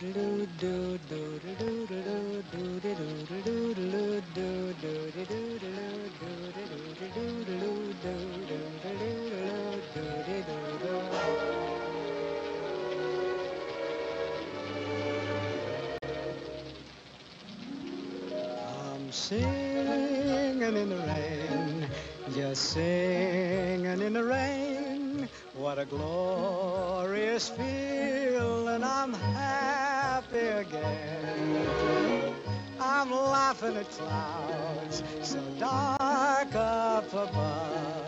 I'm singing in the rain, just singing in the rain. What a glorious feeling, I'm happy again. I'm laughing at clouds so dark up above.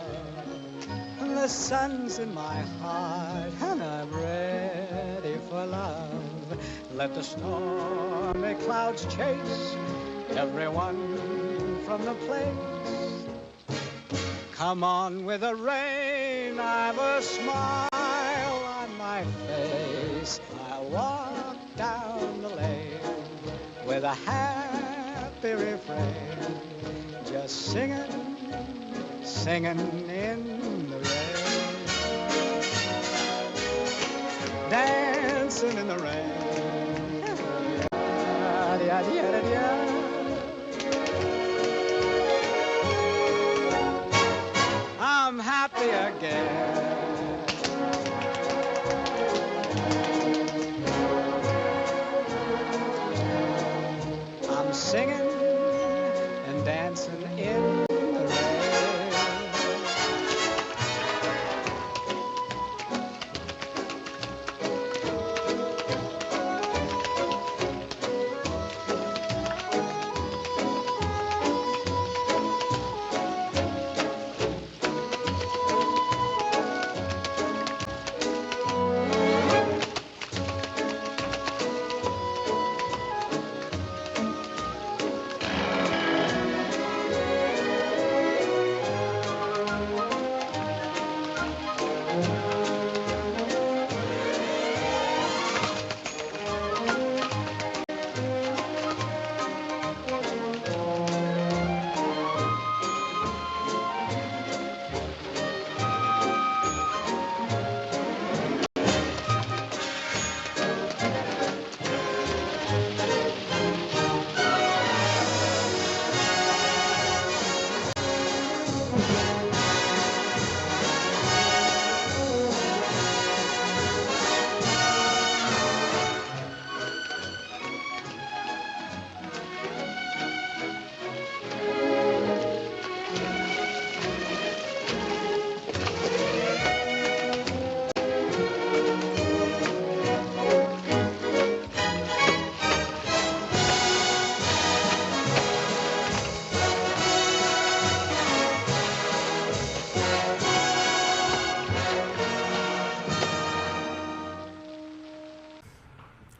And the sun's in my heart and I'm ready for love. Let the stormy clouds chase everyone from the place. Come on with the rain, I've a smile on my face. I'll walk down the lane with a happy refrain, just singing, singing in the rain, dancing in the rain. I'm happy again. I'm singing and dancing in the rain.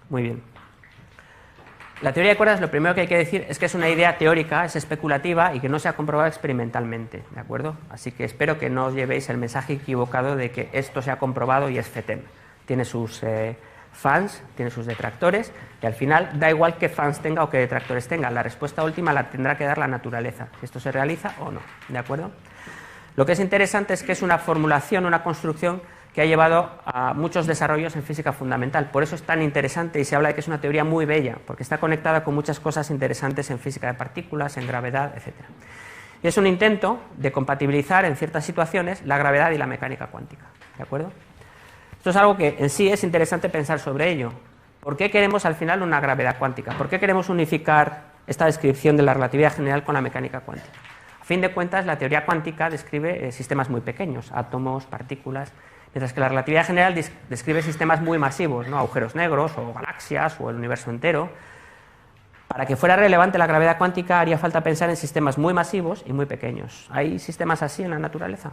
Muy bien. La teoría de cuerdas, lo primero que hay que decir es que es una idea teórica, es especulativa y que no se ha comprobado experimentalmente, ¿de acuerdo? Así que espero que no os llevéis el mensaje equivocado de que esto se ha comprobado y es FETEM. Tiene sus fans, tiene sus detractores y al final da igual qué fans tenga o qué detractores tenga, la respuesta última la tendrá que dar la naturaleza, si esto se realiza o no, ¿de acuerdo? Lo que es interesante es que es una formulación, una construcción que ha llevado a muchos desarrollos en física fundamental. Por eso es tan interesante y se habla de que es una teoría muy bella, porque está conectada con muchas cosas interesantes en física de partículas, en gravedad, etc. Y es un intento de compatibilizar en ciertas situaciones la gravedad y la mecánica cuántica, ¿de acuerdo? Esto es algo que en sí es interesante pensar sobre ello. ¿Por qué queremos al final una gravedad cuántica? ¿Por qué queremos unificar esta descripción de la relatividad general con la mecánica cuántica? A fin de cuentas, la teoría cuántica describe sistemas muy pequeños, átomos, partículas, mientras que la relatividad general describe sistemas muy masivos, ¿no? Agujeros negros o galaxias o el universo entero. Para que fuera relevante la gravedad cuántica haría falta pensar en sistemas muy masivos y muy pequeños. ¿Hay sistemas así en la naturaleza?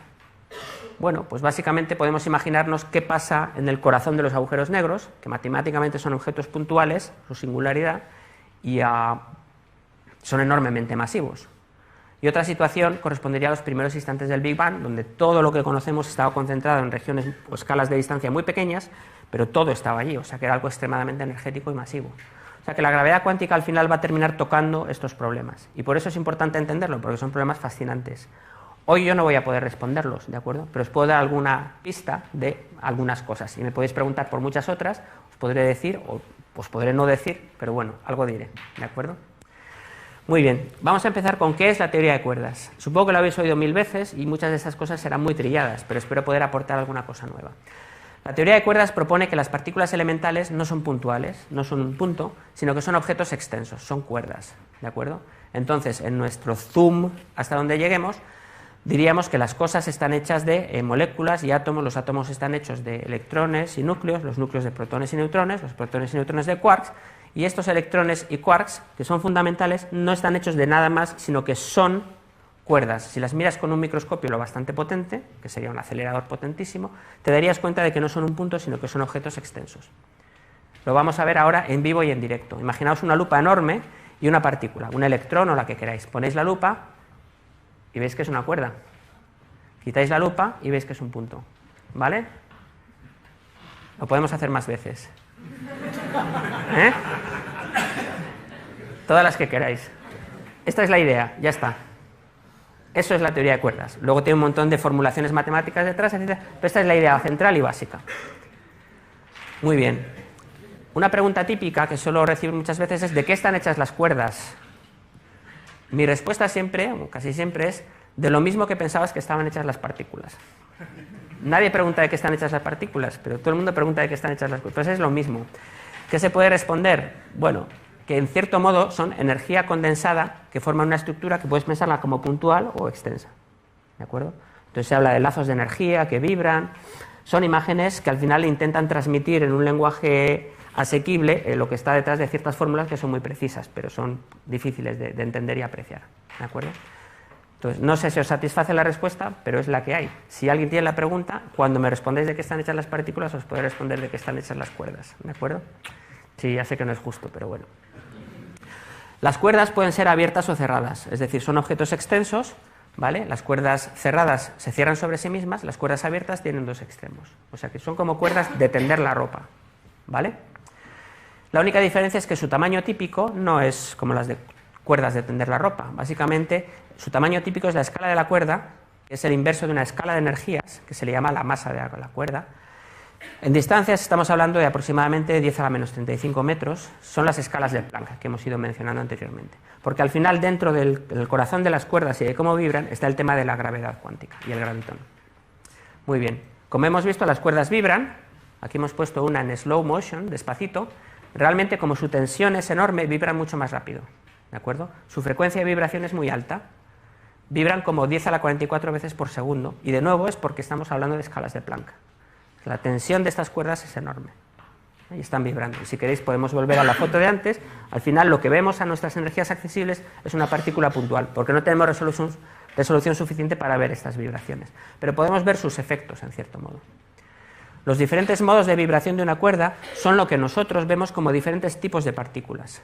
Bueno, pues básicamente podemos imaginarnos qué pasa en el corazón de los agujeros negros, que matemáticamente son objetos puntuales, su singularidad, y son enormemente masivos. Y otra situación correspondería a los primeros instantes del Big Bang, donde todo lo que conocemos estaba concentrado en regiones o escalas de distancia muy pequeñas, pero todo estaba allí, o sea que era algo extremadamente energético y masivo. O sea que la gravedad cuántica al final va a terminar tocando estos problemas. Y por eso es importante entenderlo, porque son problemas fascinantes. Hoy yo no voy a poder responderlos, ¿de acuerdo? Pero os puedo dar alguna pista de algunas cosas. Y me podéis preguntar por muchas otras, os podré decir, o Pues podré no decir, pero bueno, algo diré, ¿de acuerdo? Muy bien, vamos a empezar con qué es la teoría de cuerdas. Supongo que lo habéis oído 1000 veces y muchas de esas cosas serán muy trilladas, pero espero poder aportar alguna cosa nueva. La teoría de cuerdas propone que las partículas elementales no son puntuales, no son un punto, sino que son objetos extensos, son cuerdas, ¿de acuerdo? Entonces, en nuestro zoom hasta donde lleguemos, diríamos que las cosas están hechas de moléculas y átomos, los átomos están hechos de electrones y núcleos, los núcleos de protones y neutrones, los protones y neutrones de quarks, y estos electrones y quarks, que son fundamentales, no están hechos de nada más, sino que son cuerdas. Si las miras con un microscopio lo bastante potente, que sería un acelerador potentísimo, te darías cuenta de que no son un punto, sino que son objetos extensos. Lo vamos a ver ahora en vivo y en directo. Imaginaos una lupa enorme y una partícula, un electrón o la que queráis. Ponéis la lupa y veis que es una cuerda. Quitáis la lupa y veis que es un punto. ¿Vale? Lo podemos hacer más veces. ¿Eh? Todas las que queráis. Esta es la idea, ya está. Eso es la teoría de cuerdas. Luego tiene un montón de formulaciones matemáticas detrás, etc. Pero esta es la idea central y básica. Muy bien. Una pregunta típica que suelo recibir muchas veces es ¿de qué están hechas las cuerdas? Mi respuesta siempre, o casi siempre, es de lo mismo que pensabas que estaban hechas las partículas. Nadie pregunta de qué están hechas las partículas, pero todo el mundo pregunta de qué están hechas las cuerdas. Pues es lo mismo. ¿Qué se puede responder? Bueno, que en cierto modo son energía condensada que forman una estructura que puedes pensarla como puntual o extensa. ¿De acuerdo? Entonces se habla de lazos de energía que vibran. Son imágenes que al final intentan transmitir en un lenguaje asequible lo que está detrás de ciertas fórmulas que son muy precisas, pero son difíciles de entender y apreciar. ¿De acuerdo? Entonces, no sé si os satisface la respuesta, pero es la que hay. Si alguien tiene la pregunta, cuando me respondéis de qué están hechas las partículas, os podré responder de qué están hechas las cuerdas. ¿De acuerdo? Sí, ya sé que no es justo, pero bueno. Las cuerdas pueden ser abiertas o cerradas, es decir, son objetos extensos, ¿vale? Las cuerdas cerradas se cierran sobre sí mismas, las cuerdas abiertas tienen dos extremos. O sea que son como cuerdas de tender la ropa, ¿vale? La única diferencia es que su tamaño típico no es como las de cuerdas de tender la ropa. Básicamente, su tamaño típico es la escala de la cuerda, que es el inverso de una escala de energías, que se le llama la masa de la cuerda. En distancias estamos hablando de aproximadamente 10 a la menos 35 metros, son las escalas de Planck que hemos ido mencionando anteriormente. Porque al final, dentro del corazón de las cuerdas y de cómo vibran, está el tema de la gravedad cuántica y el gravitón. Muy bien, como hemos visto, las cuerdas vibran, aquí hemos puesto una en slow motion, despacito. Realmente, como su tensión es enorme, vibran mucho más rápido, ¿de acuerdo? Su frecuencia de vibración es muy alta, vibran como 10 a la 44 veces por segundo, y de nuevo es porque estamos hablando de escalas de Planck. La tensión de estas cuerdas es enorme y están vibrando. Y si queréis podemos volver a la foto de antes. Al final lo que vemos a nuestras energías accesibles es una partícula puntual, porque no tenemos resolución suficiente para ver estas vibraciones. Pero podemos ver sus efectos, en cierto modo. Los diferentes modos de vibración de una cuerda son lo que nosotros vemos como diferentes tipos de partículas.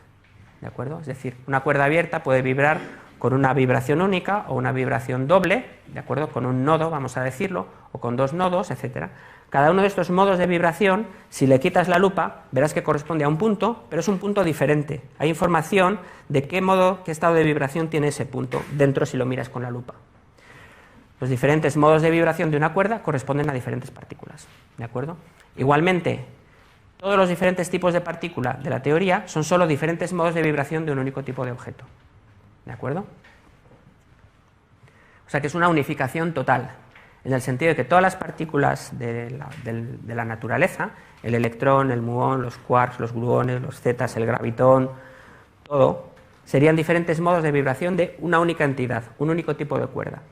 ¿De acuerdo? Es decir, una cuerda abierta puede vibrar con una vibración única o una vibración doble, ¿de acuerdo? Con un nodo, vamos a decirlo, o con dos nodos, etcétera. Cada uno de estos modos de vibración, si le quitas la lupa, verás que corresponde a un punto, pero es un punto diferente. Hay información de qué estado de vibración tiene ese punto dentro si lo miras con la lupa. Los diferentes modos de vibración de una cuerda corresponden a diferentes partículas, ¿de acuerdo? Igualmente, todos los diferentes tipos de partícula de la teoría son solo diferentes modos de vibración de un único tipo de objeto, ¿de acuerdo? O sea que es una unificación total, en el sentido de que todas las partículas de la naturaleza, el electrón, el muón, los quarks, los gluones, los zetas, el gravitón, todo, serían diferentes modos de vibración de una única entidad, un único tipo de cuerda.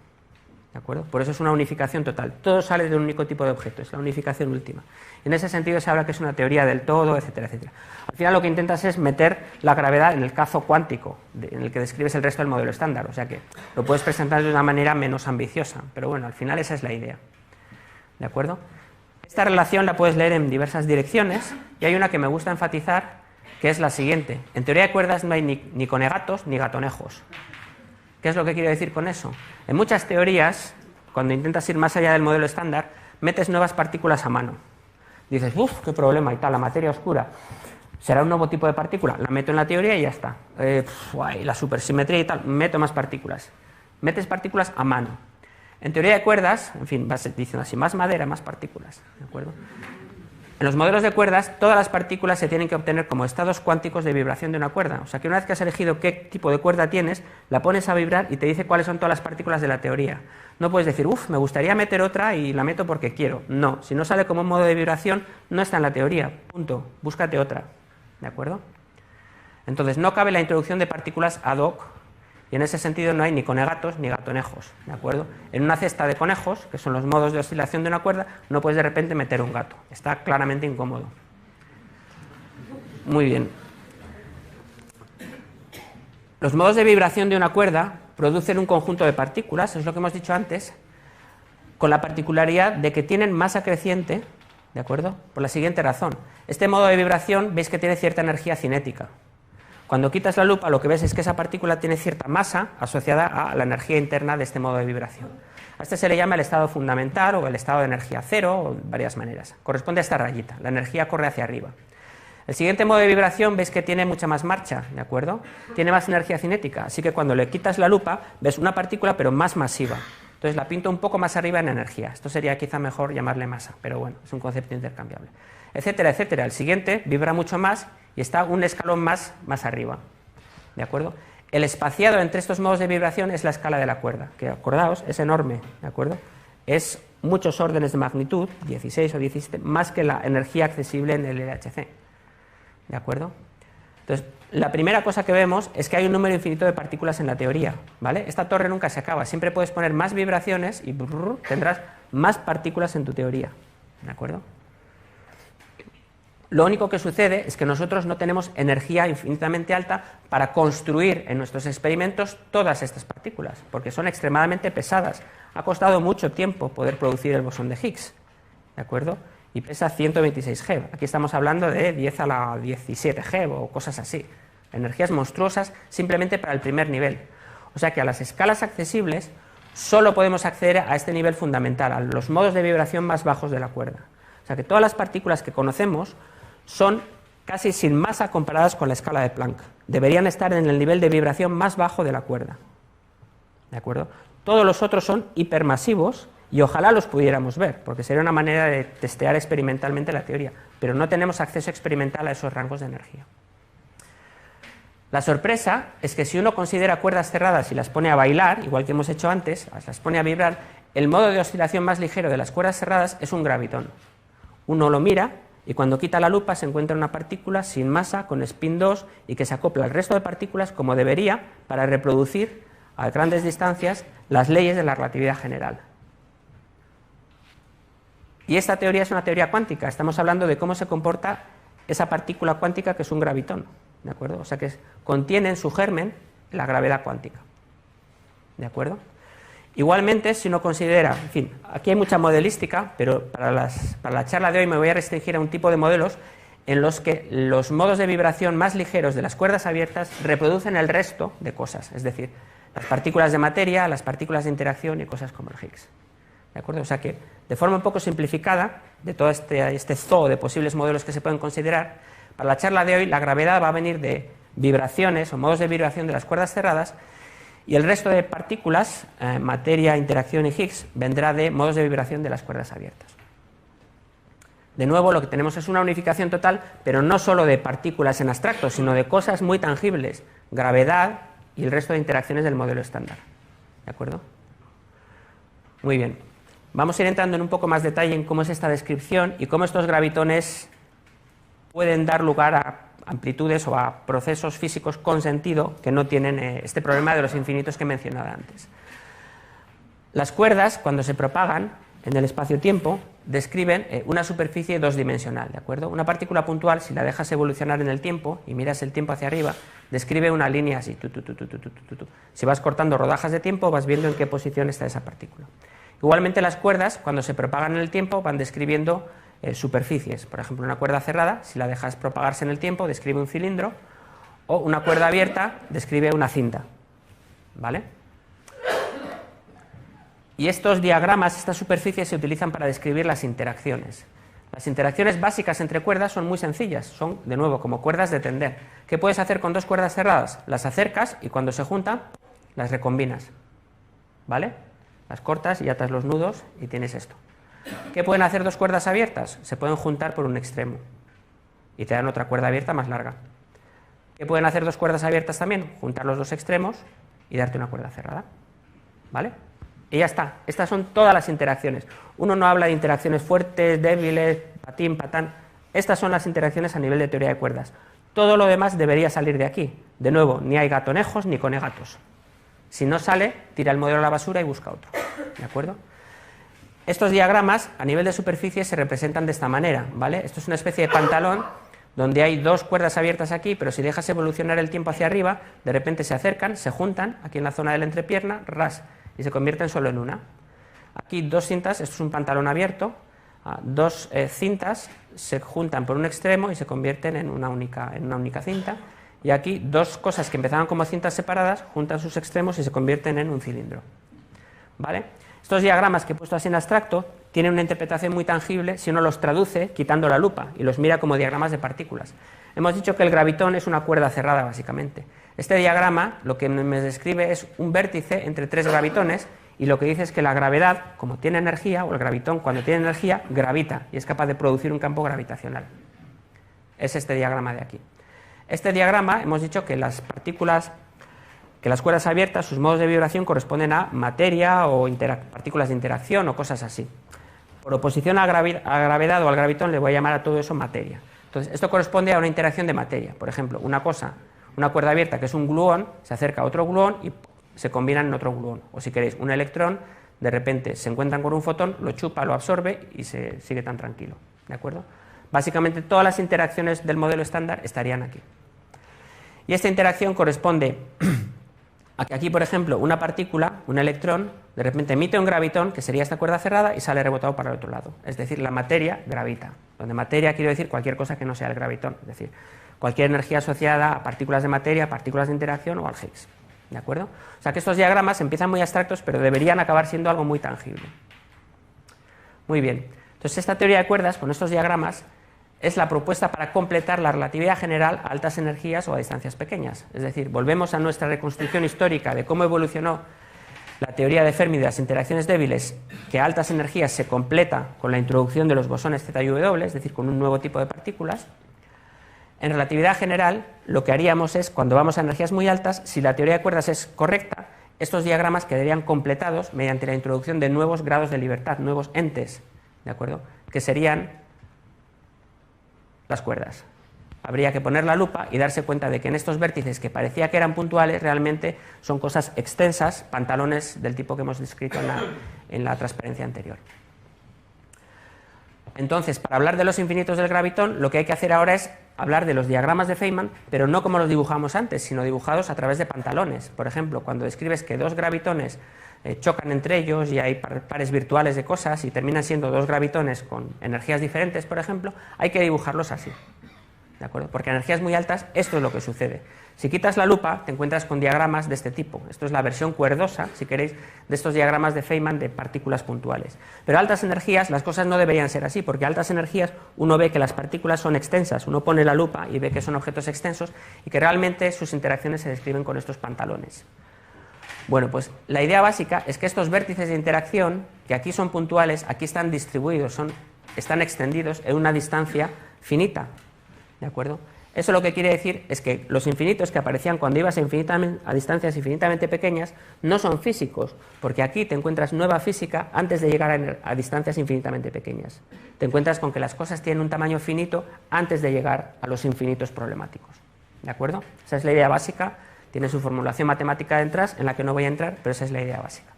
¿De acuerdo? Por eso es una unificación total. Todo sale de un único tipo de objeto, es la unificación última. En ese sentido se habla que es una teoría del todo, etcétera, etcétera. Al final lo que intentas es meter la gravedad en el cazo cuántico, en el que describes el resto del modelo estándar. O sea que lo puedes presentar de una manera menos ambiciosa, pero bueno, al final esa es la idea. ¿De acuerdo? Esta relación la puedes leer en diversas direcciones y hay una que me gusta enfatizar, que es la siguiente. En teoría de cuerdas no hay ni conegatos ni gatonejos. ¿Qué es lo que quiero decir con eso? En muchas teorías, cuando intentas ir más allá del modelo estándar, metes nuevas partículas a mano. Dices, uff, qué problema y tal, la materia oscura. ¿Será un nuevo tipo de partícula? La meto en la teoría y ya está. La supersimetría y tal, meto más partículas. Metes partículas a mano. En teoría de cuerdas, en fin, vas diciendo así, más madera, más partículas. ¿De acuerdo? En los modelos de cuerdas, todas las partículas se tienen que obtener como estados cuánticos de vibración de una cuerda. O sea que una vez que has elegido qué tipo de cuerda tienes, la pones a vibrar y te dice cuáles son todas las partículas de la teoría. No puedes decir, me gustaría meter otra y la meto porque quiero. No, si no sale como un modo de vibración, no está en la teoría. Punto. Búscate otra. ¿De acuerdo? Entonces, no cabe la introducción de partículas ad hoc, y en ese sentido no hay ni conegatos ni gatonejos, ¿de acuerdo? En una cesta de conejos, que son los modos de oscilación de una cuerda, no puedes de repente meter un gato, está claramente incómodo. Muy bien. Los modos de vibración de una cuerda producen un conjunto de partículas, es lo que hemos dicho antes, con la particularidad de que tienen masa creciente, ¿de acuerdo? Por la siguiente razón. Este modo de vibración veis que tiene cierta energía cinética. Cuando quitas la lupa, lo que ves es que esa partícula tiene cierta masa asociada a la energía interna de este modo de vibración. A este se le llama el estado fundamental o el estado de energía cero, o de varias maneras. Corresponde a esta rayita, la energía corre hacia arriba. El siguiente modo de vibración veis que tiene mucha más marcha, ¿de acuerdo? Tiene más energía cinética, así que cuando le quitas la lupa, ves una partícula pero más masiva. Entonces la pinto un poco más arriba en energía. Esto sería quizá mejor llamarle masa, pero bueno, es un concepto intercambiable. Etcétera, etcétera. El siguiente vibra mucho más y está un escalón más arriba, ¿de acuerdo? El espaciado entre estos modos de vibración es la escala de la cuerda, que acordaos, es enorme, ¿de acuerdo? Es muchos órdenes de magnitud, 16 o 17, más que la energía accesible en el LHC, ¿de acuerdo? Entonces, la primera cosa que vemos es que hay un número infinito de partículas en la teoría, ¿vale? Esta torre nunca se acaba, siempre puedes poner más vibraciones y tendrás más partículas en tu teoría, ¿de acuerdo? Lo único que sucede es que nosotros no tenemos energía infinitamente alta para construir en nuestros experimentos todas estas partículas, porque son extremadamente pesadas. Ha costado mucho tiempo poder producir el bosón de Higgs, ¿de acuerdo? Y pesa 126 GeV. Aquí estamos hablando de 10 a la 17 GeV o cosas así. Energías monstruosas simplemente para el primer nivel. O sea que a las escalas accesibles solo podemos acceder a este nivel fundamental, a los modos de vibración más bajos de la cuerda. O sea que todas las partículas que conocemos son casi sin masa comparadas con la escala de Planck. Deberían estar en el nivel de vibración más bajo de la cuerda, ¿de acuerdo? Todos los otros son hipermasivos y ojalá los pudiéramos ver, porque sería una manera de testear experimentalmente la teoría, pero no tenemos acceso experimental a esos rangos de energía. La sorpresa es que si uno considera cuerdas cerradas y las pone a bailar, igual que hemos hecho antes, las pone a vibrar, el modo de oscilación más ligero de las cuerdas cerradas es un gravitón. Uno lo mira y cuando quita la lupa se encuentra una partícula sin masa, con spin 2 y que se acopla al resto de partículas como debería para reproducir a grandes distancias las leyes de la relatividad general. Y esta teoría es una teoría cuántica, estamos hablando de cómo se comporta esa partícula cuántica que es un gravitón, ¿de acuerdo? O sea que contiene en su germen la gravedad cuántica, ¿de acuerdo? Igualmente, si uno considera, en fin, aquí hay mucha modelística, pero para la charla de hoy me voy a restringir a un tipo de modelos en los que los modos de vibración más ligeros de las cuerdas abiertas reproducen el resto de cosas, es decir, las partículas de materia, las partículas de interacción y cosas como el Higgs, ¿de acuerdo? O sea que, de forma un poco simplificada, de todo este zoo de posibles modelos que se pueden considerar, para la charla de hoy la gravedad va a venir de vibraciones o modos de vibración de las cuerdas cerradas. Y el resto de partículas, materia, interacción y Higgs, vendrá de modos de vibración de las cuerdas abiertas. De nuevo, lo que tenemos es una unificación total, pero no solo de partículas en abstracto, sino de cosas muy tangibles, gravedad y el resto de interacciones del modelo estándar. ¿De acuerdo? Muy bien. Vamos a ir entrando en un poco más detalle en cómo es esta descripción y cómo estos gravitones pueden dar lugar a amplitudes o a procesos físicos con sentido que no tienen este problema de los infinitos que mencionaba antes. Las cuerdas, cuando se propagan en el espacio-tiempo, describen una superficie dosdimensional, ¿de acuerdo? Una partícula puntual, si la dejas evolucionar en el tiempo y miras el tiempo hacia arriba, describe una línea así. Si vas cortando rodajas de tiempo, vas viendo en qué posición está esa partícula. Igualmente las cuerdas, cuando se propagan en el tiempo, van describiendo superficies. Por ejemplo, una cuerda cerrada, si la dejas propagarse en el tiempo, describe un cilindro, o una cuerda abierta describe una cinta, ¿vale? Y estos diagramas, estas superficies, se utilizan para describir las interacciones. Las interacciones básicas entre cuerdas son muy sencillas, son, de nuevo, como cuerdas de tender. ¿Qué puedes hacer con dos cuerdas cerradas? Las acercas y cuando se juntan, las recombinas, ¿vale? Las cortas y atas los nudos y tienes esto. ¿Qué pueden hacer dos cuerdas abiertas? Se pueden juntar por un extremo y te dan otra cuerda abierta más larga. ¿Qué pueden hacer dos cuerdas abiertas también? Juntar los dos extremos y darte una cuerda cerrada. ¿Vale? Y ya está. Estas son todas las interacciones. Uno no habla de interacciones fuertes, débiles, patín, patán. Estas son las interacciones a nivel de teoría de cuerdas. Todo lo demás debería salir de aquí. De nuevo, ni hay gatonejos ni conegatos. Si no sale, tira el modelo a la basura y busca otro. ¿De acuerdo? Estos diagramas a nivel de superficie se representan de esta manera, ¿vale? Esto es una especie de pantalón donde hay dos cuerdas abiertas aquí, pero si dejas evolucionar el tiempo hacia arriba, de repente se acercan, se juntan aquí en la zona de la entrepierna, ras, y se convierten solo en una. Aquí dos cintas, esto es un pantalón abierto, dos cintas se juntan por un extremo y se convierten en una única cinta, y aquí dos cosas que empezaban como cintas separadas juntan sus extremos y se convierten en un cilindro. ¿Vale? Estos diagramas que he puesto así en abstracto tienen una interpretación muy tangible si uno los traduce quitando la lupa y los mira como diagramas de partículas. Hemos dicho que el gravitón es una cuerda cerrada, básicamente. Este diagrama lo que me describe es un vértice entre tres gravitones y lo que dice es que la gravedad, como tiene energía, o el gravitón cuando tiene energía, gravita y es capaz de producir un campo gravitacional. Es este diagrama de aquí. Este diagrama hemos dicho que las partículas, que las cuerdas abiertas, sus modos de vibración corresponden a materia o partículas de interacción o cosas así. Por oposición a gravedad o al gravitón le voy a llamar a todo eso materia. Entonces, esto corresponde a una interacción de materia. Por ejemplo, una cuerda abierta que es un gluón, se acerca a otro gluón y se combinan en otro gluón. O si queréis, un electrón, de repente se encuentran con un fotón, lo chupa, lo absorbe y se sigue tan tranquilo. ¿De acuerdo? Básicamente todas las interacciones del modelo estándar estarían aquí. Y esta interacción corresponde a que aquí, por ejemplo, una partícula, un electrón, de repente emite un gravitón, que sería esta cuerda cerrada, y sale rebotado para el otro lado. Es decir, la materia gravita. Donde materia quiero decir cualquier cosa que no sea el gravitón. Es decir, cualquier energía asociada a partículas de materia, partículas de interacción o al Higgs. ¿De acuerdo? O sea que estos diagramas empiezan muy abstractos, pero deberían acabar siendo algo muy tangible. Muy bien. Entonces, esta teoría de cuerdas, con estos diagramas, es la propuesta para completar la relatividad general a altas energías o a distancias pequeñas. Es decir, volvemos a nuestra reconstrucción histórica de cómo evolucionó la teoría de Fermi de las interacciones débiles, que a altas energías se completa con la introducción de los bosones Z y W, es decir, con un nuevo tipo de partículas. En relatividad general, lo que haríamos es, cuando vamos a energías muy altas, si la teoría de cuerdas es correcta, estos diagramas quedarían completados mediante la introducción de nuevos grados de libertad, nuevos entes, ¿de acuerdo?, que serían las cuerdas. Habría que poner la lupa y darse cuenta de que en estos vértices que parecía que eran puntuales, realmente son cosas extensas, pantalones del tipo que hemos descrito en la transparencia anterior. Entonces, para hablar de los infinitos del gravitón, lo que hay que hacer ahora es hablar de los diagramas de Feynman, pero no como los dibujamos antes, sino dibujados a través de pantalones. Por ejemplo, cuando describes que dos gravitones chocan entre ellos y hay pares virtuales de cosas y terminan siendo dos gravitones con energías diferentes, por ejemplo, hay que dibujarlos así. ¿De acuerdo? Porque a energías muy altas esto es lo que sucede. Si quitas la lupa te encuentras con diagramas de este tipo. Esto es la versión cuerdosa, si queréis, de estos diagramas de Feynman de partículas puntuales. Pero a altas energías las cosas no deberían ser así, porque a altas energías uno ve que las partículas son extensas, uno pone la lupa y ve que son objetos extensos y que realmente sus interacciones se describen con estos pantalones. Bueno, pues la idea básica es que estos vértices de interacción, que aquí son puntuales, aquí están distribuidos, están extendidos en una distancia finita. ¿De acuerdo? Eso lo que quiere decir es que los infinitos que aparecían cuando ibas a distancias infinitamente pequeñas no son físicos, porque aquí te encuentras nueva física antes de llegar a distancias infinitamente pequeñas. Te encuentras con que las cosas tienen un tamaño finito antes de llegar a los infinitos problemáticos. ¿De acuerdo? Esa es la idea básica, tiene su formulación matemática detrás, en la que no voy a entrar, pero esa es la idea básica.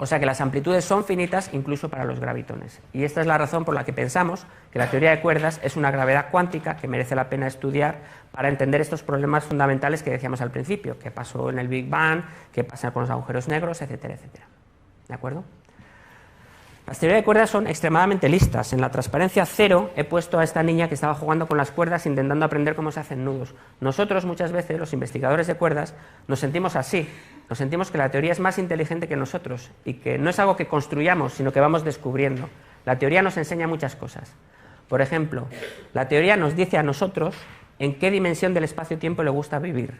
O sea que las amplitudes son finitas incluso para los gravitones. Y esta es la razón por la que pensamos que la teoría de cuerdas es una gravedad cuántica que merece la pena estudiar para entender estos problemas fundamentales que decíamos al principio, qué pasó en el Big Bang, qué pasa con los agujeros negros, etcétera, etcétera. ¿De acuerdo? Las teorías de cuerdas son extremadamente listas. En la transparencia 0 he puesto a esta niña que estaba jugando con las cuerdas intentando aprender cómo se hacen nudos. Nosotros muchas veces, los investigadores de cuerdas, nos sentimos así. Nos sentimos que la teoría es más inteligente que nosotros y que no es algo que construyamos, sino que vamos descubriendo. La teoría nos enseña muchas cosas. Por ejemplo, la teoría nos dice a nosotros en qué dimensión del espacio-tiempo le gusta vivir.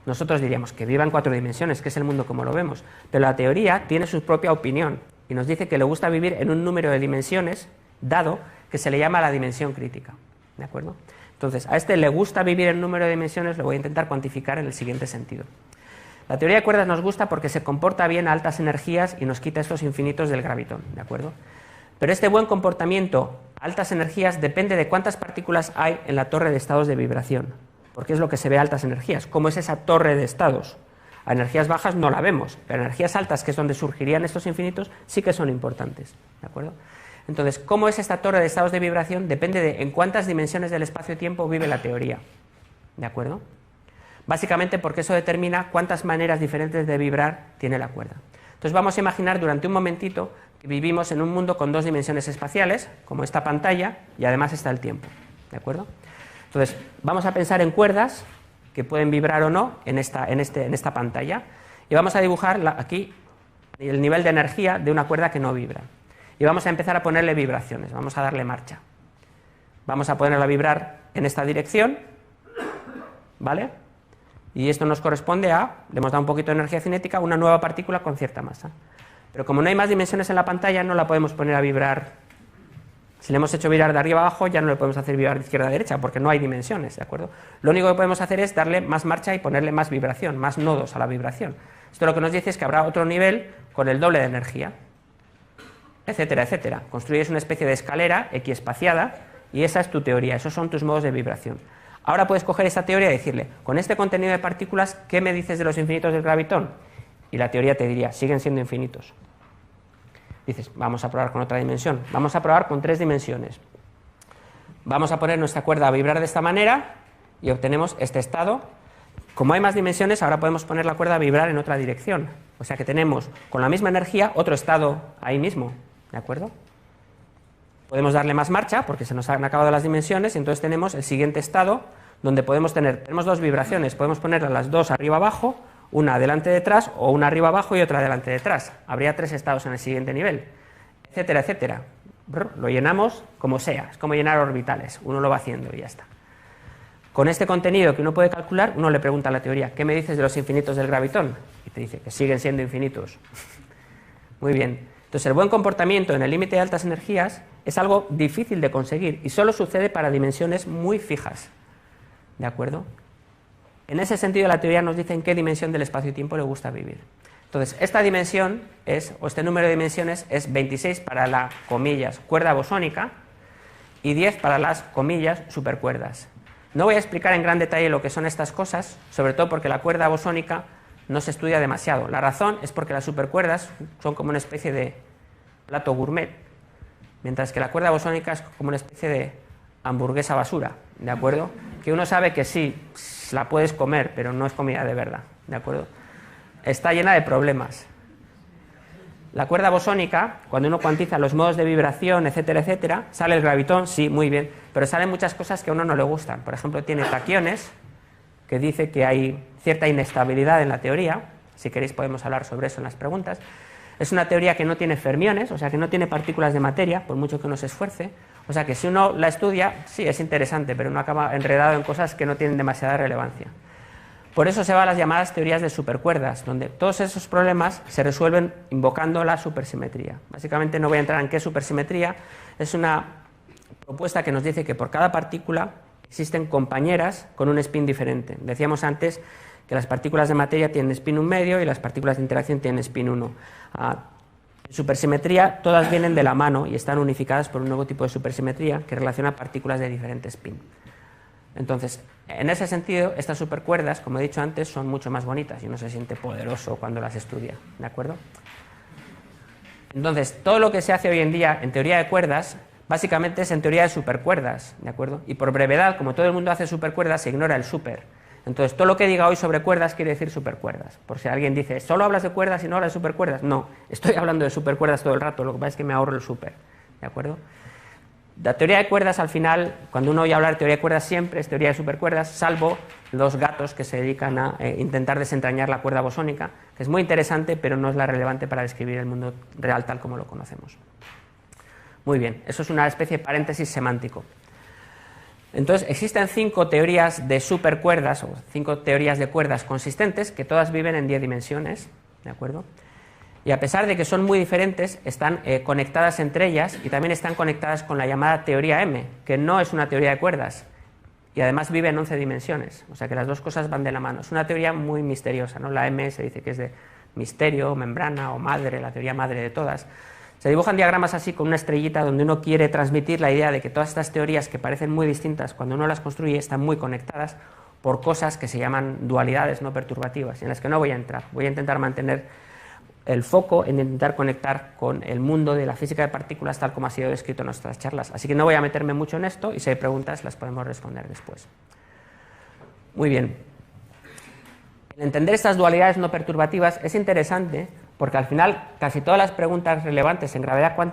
Nosotros diríamos que viva en 4 dimensiones, que es el mundo como lo vemos, pero la teoría tiene su propia opinión y nos dice que le gusta vivir en un número de dimensiones dado que se le llama la dimensión crítica, ¿de acuerdo? Entonces, a este le gusta vivir en un número de dimensiones, lo voy a intentar cuantificar en el siguiente sentido. La teoría de cuerdas nos gusta porque se comporta bien a altas energías y nos quita estos infinitos del gravitón, ¿de acuerdo? Pero este buen comportamiento a altas energías depende de cuántas partículas hay en la torre de estados de vibración, porque es lo que se ve a altas energías. ¿Cómo es esa torre de estados? A energías bajas no la vemos, pero a energías altas, que es donde surgirían estos infinitos, sí que son importantes, ¿de acuerdo? Entonces, ¿cómo es esta torre de estados de vibración? Depende de en cuántas dimensiones del espacio-tiempo vive la teoría, ¿de acuerdo? Básicamente porque eso determina cuántas maneras diferentes de vibrar tiene la cuerda. Entonces vamos a imaginar durante un momentito que vivimos en un mundo con 2 dimensiones espaciales, como esta pantalla, y además está el tiempo, ¿de acuerdo? Entonces vamos a pensar en cuerdas que pueden vibrar o no en esta pantalla, y vamos a dibujar aquí el nivel de energía de una cuerda que no vibra. Y vamos a empezar a ponerle vibraciones, vamos a darle marcha. Vamos a ponerla a vibrar en esta dirección, ¿vale? Y esto nos corresponde a, le hemos dado un poquito de energía cinética, una nueva partícula con cierta masa. Pero como no hay más dimensiones en la pantalla, no la podemos poner a vibrar. Si le hemos hecho vibrar de arriba a abajo, ya no le podemos hacer vibrar de izquierda a derecha, porque no hay dimensiones, ¿de acuerdo? Lo único que podemos hacer es darle más marcha y ponerle más vibración, más nodos a la vibración. Esto lo que nos dice es que habrá otro nivel con el doble de energía, etcétera, etcétera. Construyes una especie de escalera equiespaciada y esa es tu teoría, esos son tus modos de vibración. Ahora puedes coger esta teoría y decirle, con este contenido de partículas, ¿qué me dices de los infinitos del gravitón? Y la teoría te diría, siguen siendo infinitos. Dices, vamos a probar con otra dimensión, vamos a probar con 3 dimensiones. Vamos a poner nuestra cuerda a vibrar de esta manera y obtenemos este estado. Como hay más dimensiones, ahora podemos poner la cuerda a vibrar en otra dirección. O sea que tenemos, con la misma energía, otro estado ahí mismo, ¿de acuerdo? Podemos darle más marcha porque se nos han acabado las dimensiones y entonces tenemos el siguiente estado donde tenemos 2 vibraciones, podemos ponerlas las 2 arriba abajo, una adelante detrás o una arriba abajo y otra adelante detrás. Habría 3 estados en el siguiente nivel, etcétera, etcétera. Lo llenamos como sea, es como llenar orbitales, uno lo va haciendo y ya está. Con este contenido que uno puede calcular, uno le pregunta a la teoría, ¿qué me dices de los infinitos del gravitón? Y te dice que siguen siendo infinitos. Muy bien. Entonces, el buen comportamiento en el límite de altas energías es algo difícil de conseguir y solo sucede para dimensiones muy fijas, ¿de acuerdo? En ese sentido, la teoría nos dice en qué dimensión del espacio y tiempo le gusta vivir. Entonces, esta dimensión o este número de dimensiones es 26 para la, comillas, cuerda bosónica y 10 para las, comillas, supercuerdas. No voy a explicar en gran detalle lo que son estas cosas, sobre todo porque la cuerda bosónica no se estudia demasiado. La razón es porque las supercuerdas son como una especie de plato gourmet, mientras que la cuerda bosónica es como una especie de hamburguesa basura, ¿de acuerdo? Que uno sabe que sí, la puedes comer, pero no es comida de verdad, ¿de acuerdo? Está llena de problemas. La cuerda bosónica, cuando uno cuantiza los modos de vibración, etcétera, etcétera, sale el gravitón, sí, muy bien, pero salen muchas cosas que a uno no le gustan. Por ejemplo, tiene taquiones, que dice que hay cierta inestabilidad en la teoría, si queréis podemos hablar sobre eso en las preguntas. Es una teoría que no tiene fermiones, o sea que no tiene partículas de materia, por mucho que uno se esfuerce, o sea que si uno la estudia, sí, es interesante, pero uno acaba enredado en cosas que no tienen demasiada relevancia. Por eso se va a las llamadas teorías de supercuerdas, donde todos esos problemas se resuelven invocando la supersimetría. Básicamente no voy a entrar en qué es supersimetría, es una propuesta que nos dice que por cada partícula existen compañeras con un spin diferente. Decíamos antes que las partículas de materia tienen spin 1 medio y las partículas de interacción tienen spin 1. En supersimetría todas vienen de la mano y están unificadas por un nuevo tipo de supersimetría que relaciona partículas de diferente spin. Entonces, en ese sentido, estas supercuerdas, como he dicho antes, son mucho más bonitas y uno se siente poderoso cuando las estudia, ¿de acuerdo? Entonces, todo lo que se hace hoy en día en teoría de cuerdas, básicamente es en teoría de supercuerdas, ¿de acuerdo? Y por brevedad, como todo el mundo hace supercuerdas, se ignora el super. Entonces, todo lo que diga hoy sobre cuerdas quiere decir supercuerdas. Por si alguien dice, ¿solo hablas de cuerdas y no hablas de supercuerdas? No, estoy hablando de supercuerdas todo el rato, lo que pasa es que me ahorro el super, ¿de acuerdo? La teoría de cuerdas, al final, cuando uno oye hablar de teoría de cuerdas, siempre es teoría de supercuerdas, salvo los gatos que se dedican a intentar desentrañar la cuerda bosónica, que es muy interesante, pero no es la relevante para describir el mundo real tal como lo conocemos. Muy bien, eso es una especie de paréntesis semántico. Entonces, existen 5 teorías de supercuerdas, o 5 teorías de cuerdas consistentes, que todas viven en 10 dimensiones, ¿de acuerdo? Y a pesar de que son muy diferentes, están conectadas entre ellas y también están conectadas con la llamada teoría M, que no es una teoría de cuerdas, y además vive en 11 dimensiones, o sea que las dos cosas van de la mano. Es una teoría muy misteriosa, ¿no? La M se dice que es de misterio, membrana o madre, la teoría madre de todas. Se dibujan diagramas así con una estrellita donde uno quiere transmitir la idea de que todas estas teorías que parecen muy distintas, cuando uno las construye, están muy conectadas por cosas que se llaman dualidades no perturbativas, en las que no voy a entrar. Voy a intentar mantener el foco en intentar conectar con el mundo de la física de partículas tal como ha sido descrito en nuestras charlas. Así que no voy a meterme mucho en esto y si hay preguntas las podemos responder después. Muy bien. El entender estas dualidades no perturbativas es interesante porque al final casi todas las preguntas relevantes en gravedad cuántica